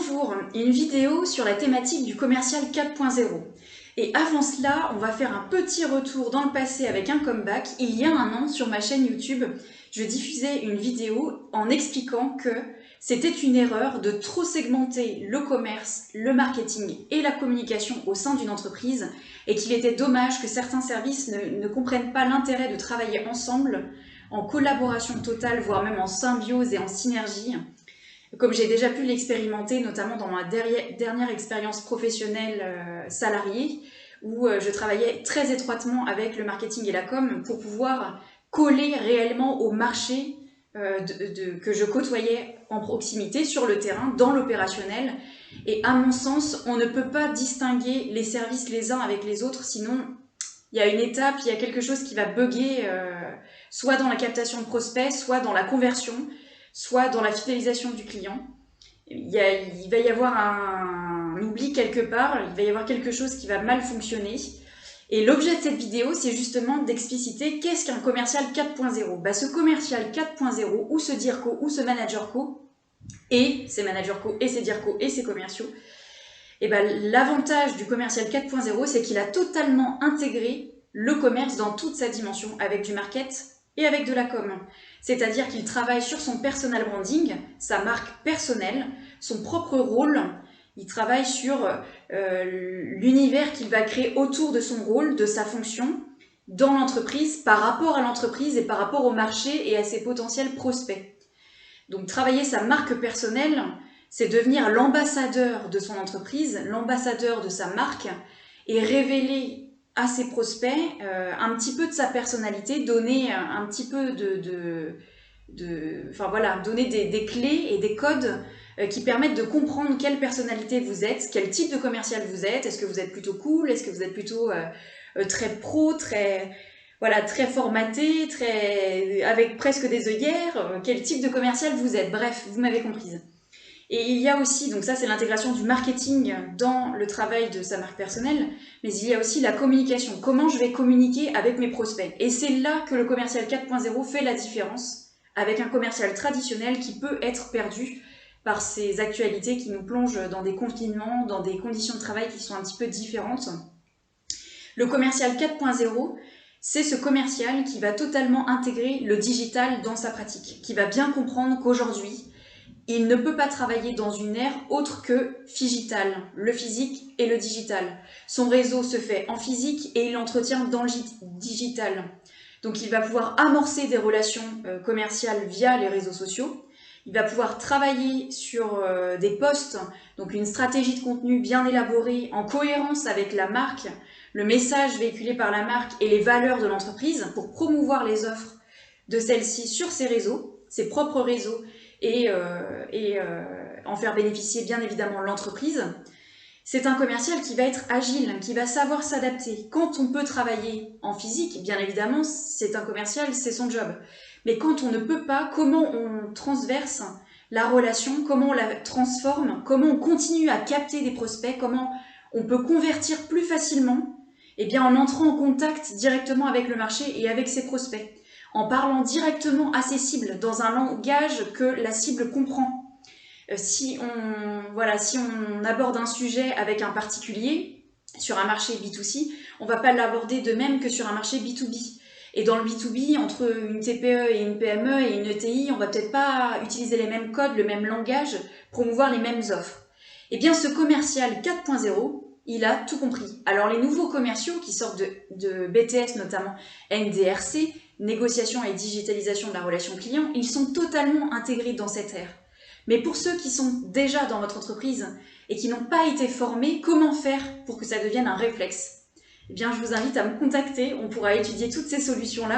Bonjour, une vidéo sur la thématique du commercial 4.0. Et avant cela, on va faire un petit retour dans le passé avec un comeback. Il y a un an, sur ma chaîne YouTube, je diffusais une vidéo en expliquant que c'était une erreur de trop segmenter le commerce, le marketing et la communication au sein d'une entreprise et qu'il était dommage que certains services ne comprennent pas l'intérêt de travailler ensemble, en collaboration totale, voire même en symbiose et en synergie. Comme j'ai déjà pu l'expérimenter, notamment dans ma dernière expérience professionnelle salariée, où je travaillais très étroitement avec le marketing et la com pour pouvoir coller réellement au marché que je côtoyais en proximité, sur le terrain, dans l'opérationnel. Et à mon sens, on ne peut pas distinguer les services les uns avec les autres, sinon il y a une étape, il y a quelque chose qui va bugger, soit dans la captation de prospects, soit dans la conversion, soit dans la fidélisation du client. Il va y avoir un oubli quelque part, il va y avoir quelque chose qui va mal fonctionner. Et l'objet de cette vidéo, c'est justement d'expliciter qu'est-ce qu'un commercial 4.0. Ce commercial 4.0, ou ce DIRCO, ou ce manager co, et ses managers co, et ses DIRCO, et ses commerciaux, l'avantage du commercial 4.0, c'est qu'il a totalement intégré le commerce dans toute sa dimension, avec du market et avec de la com. C'est-à-dire qu'il travaille sur son personal branding, sa marque personnelle, son propre rôle. Il travaille sur l'univers qu'il va créer autour de son rôle, de sa fonction, dans l'entreprise, par rapport à l'entreprise et par rapport au marché et à ses potentiels prospects. Donc travailler sa marque personnelle, c'est devenir l'ambassadeur de son entreprise, l'ambassadeur de sa marque, et révéler à ses prospects un petit peu de sa personnalité, donner un petit peu donner des clés et des codes qui permettent de comprendre quelle personnalité vous êtes, quel type de commercial vous êtes. Est-ce que vous êtes plutôt cool? Est-ce que vous êtes plutôt très pro, très formaté, avec presque des œillères? Quel type de commercial vous êtes? Bref, vous m'avez comprise. Et il y a aussi, donc ça c'est l'intégration du marketing dans le travail de sa marque personnelle, mais il y a aussi la communication. Comment je vais communiquer avec mes prospects? Et c'est là que le commercial 4.0 fait la différence avec un commercial traditionnel qui peut être perdu par ces actualités qui nous plongent dans des confinements, dans des conditions de travail qui sont un petit peu différentes. Le commercial 4.0, c'est ce commercial qui va totalement intégrer le digital dans sa pratique, qui va bien comprendre qu'aujourd'hui, il ne peut pas travailler dans une ère autre que digitale, le physique et le digital. Son réseau se fait en physique et il l'entretient dans le digital. Donc il va pouvoir amorcer des relations commerciales via les réseaux sociaux. Il va pouvoir travailler sur des posts, donc une stratégie de contenu bien élaborée, en cohérence avec la marque, le message véhiculé par la marque et les valeurs de l'entreprise pour promouvoir les offres de celle-ci sur ses réseaux, ses propres réseaux, et en faire bénéficier bien évidemment l'entreprise. C'est un commercial qui va être agile, qui va savoir s'adapter. Quand on peut travailler en physique, bien évidemment, c'est un commercial, c'est son job. Mais quand on ne peut pas, comment on transverse la relation, comment on la transforme, comment on continue à capter des prospects, comment on peut convertir plus facilement, en entrant en contact directement avec le marché et avec ses prospects, en parlant directement à ses cibles, dans un langage que la cible comprend. Si on aborde un sujet avec un particulier, sur un marché B2C, on ne va pas l'aborder de même que sur un marché B2B. Et dans le B2B, entre une TPE et une PME et une ETI, on ne va peut-être pas utiliser les mêmes codes, le même langage, promouvoir les mêmes offres. Eh bien, ce commercial 4.0, il a tout compris. Alors, les nouveaux commerciaux qui sortent de BTS, notamment NDRC, négociation et digitalisation de la relation client, ils sont totalement intégrés dans cette ère. Mais pour ceux qui sont déjà dans votre entreprise et qui n'ont pas été formés, comment faire pour que ça devienne un réflexe? Eh bien, je vous invite à me contacter, on pourra étudier toutes ces solutions-là.